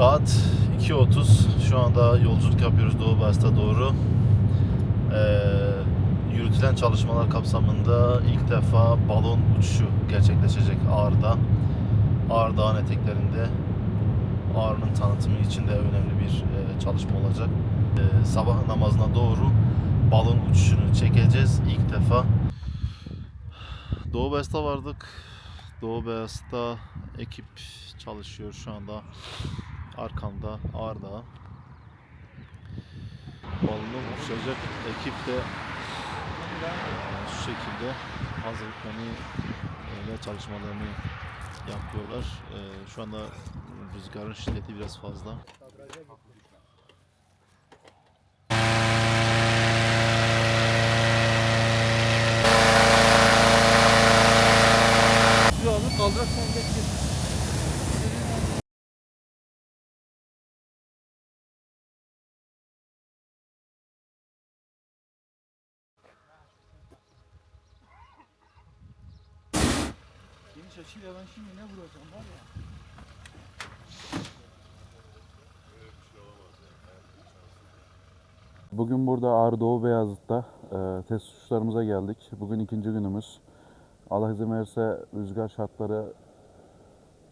Saat 2:30. Şu anda yolculuk yapıyoruz Doğu Beyazıt'a doğru. Yürütülen çalışmalar kapsamında ilk defa balon uçuşu gerçekleşecek Ağrı'da. Ağrı Dağı'nın eteklerinde. Ağrı'nın tanıtımı için de önemli bir çalışma olacak. Sabah namazına doğru balon uçuşunu çekeceğiz ilk defa. Doğu Beyazıt'a vardık. Doğu Beyazıt'ta ekip çalışıyor şu anda. Arkamda Ağrı Dağı. Balonu uçacak ekip de şu şekilde hazırlıklarını ve çalışmalarını yapıyorlar. Şu anda rüzgarın şiddeti biraz fazla. Kaldırırsan bekle. Geniş açıyla ben şimdi ne vuracağım var ya. Bugün burada Ağrı Doğu Beyazıt'ta test uçuşlarımıza geldik. Bugün ikinci günümüz. Allah izin verirse rüzgar şartları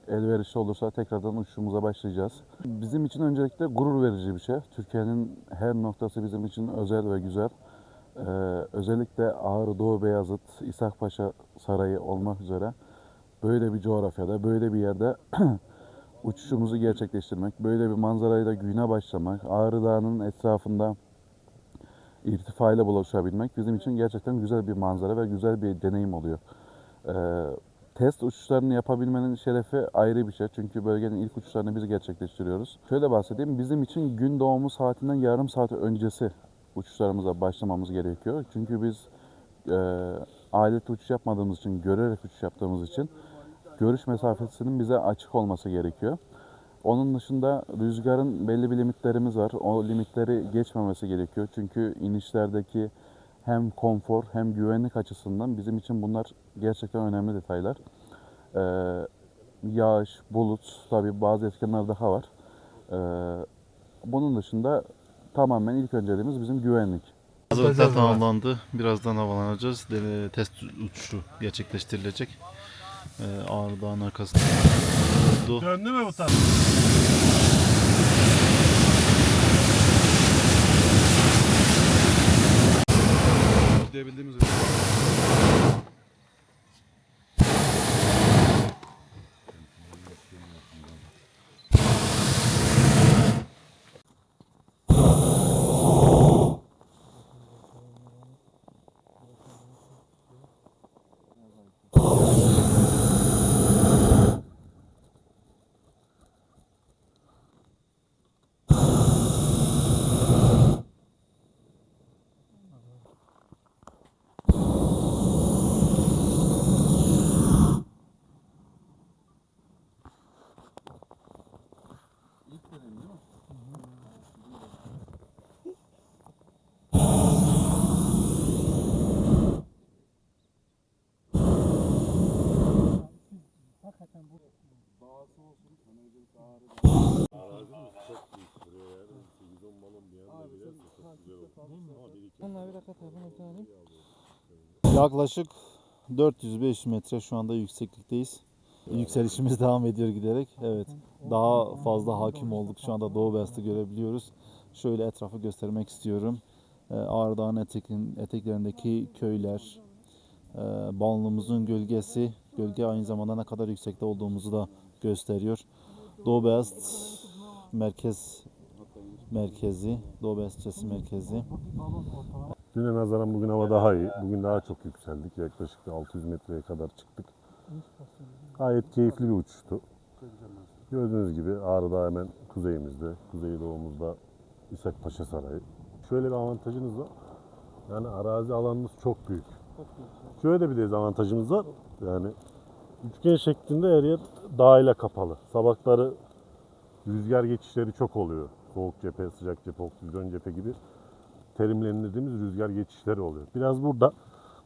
elverişli olursa tekrardan uçuşumuza başlayacağız. Bizim için öncelikle gurur verici bir şey. Türkiye'nin her noktası bizim için özel ve güzel. Özellikle Ağrı Doğu Beyazıt, İshak Paşa Sarayı olmak üzere böyle bir coğrafyada, böyle bir yerde uçuşumuzu gerçekleştirmek, böyle bir manzarayla güne başlamak, Ağrı Dağı'nın etrafında irtifayla buluşabilmek bizim için gerçekten güzel bir manzara ve güzel bir deneyim oluyor. Test uçuşlarını yapabilmenin şerefi ayrı bir şey. Çünkü bölgenin ilk uçuşlarını biz gerçekleştiriyoruz. Şöyle bahsedeyim, bizim için gün doğumu saatinden yarım saat öncesi uçuşlarımıza başlamamız gerekiyor. Çünkü biz aletli uçuş yapmadığımız için, görerek uçuş yaptığımız için görüş mesafesinin bize açık olması gerekiyor. Onun dışında rüzgarın belli bir limitlerimiz var. O limitleri geçmemesi gerekiyor. Çünkü inişlerdeki hem konfor hem güvenlik açısından bizim için bunlar gerçekten önemli detaylar. Yağış, bulut, tabii bazı etkenler daha var. Bunun dışında tamamen ilk önceliğimiz bizim güvenlik. Hazırlıklar tamamlandı. Birazdan havalanacağız. Test uçuşu gerçekleştirilecek. Ağrı Dağı'nın arkasında oldu. Döndü mü bu taraf? Diyebildiğimiz üzere. Yaklaşık 400-500 metre şu anda yükseklikteyiz. Yükselişimiz devam ediyor giderek. Evet, daha fazla hakim olduk. Şu anda Doğu Beyazıt'ı görebiliyoruz. Şöyle etrafı göstermek istiyorum. Ağrı Dağı'nın eteklerindeki köyler, Balonumuzun gölgesi, gölge aynı zamanda ne kadar yüksekte olduğumuzu da gösteriyor. Doğu Beyazıt merkezi, Doğu Beyazıt ilçesi merkezi. Düne nazaran bugün hava daha iyi. Bugün daha çok yükseldik. Yaklaşık 600 metreye kadar çıktık. Gayet keyifli bir uçuştu. Gördüğünüz gibi Ağrı Dağı hemen kuzeyimizde, kuzeydoğumuzda İshak Paşa Sarayı. Şöyle bir avantajınız var. Yani arazi alanımız çok büyük. Şöyle de bir dezavantajımız var. Yani üçgen şeklinde her yer dağ ile kapalı. Sabahları rüzgar geçişleri çok oluyor. Soğuk cephe, sıcak cephe, oksijen cephe gibi terimlendirdiğimiz rüzgar geçişleri oluyor. Biraz burada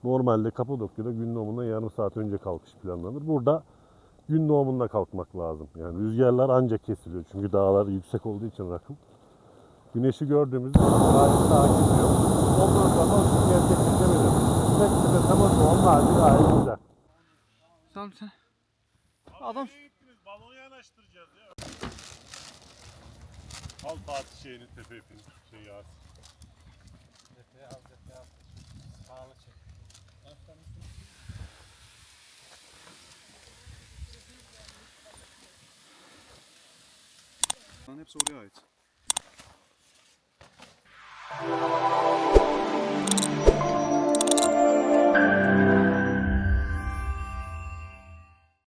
normalde Kapadokya'da gün doğumundan yarım saat önce kalkış planlanır. Burada gün doğumunda kalkmak lazım. Yani rüzgarlar ancak kesiliyor. Çünkü dağlar yüksek olduğu için rakım. Güneşi gördüğümüzde gayet sakin diyor. Ondan sonra o gerçekleşebilir. Tek bir temas onlar gayet güzel. Tamam sen. Adam Balonu yanaştıracağız ya. Al Fatih şeyini tepe ipini. Şeyi at. Bunların hepsi oraya ait.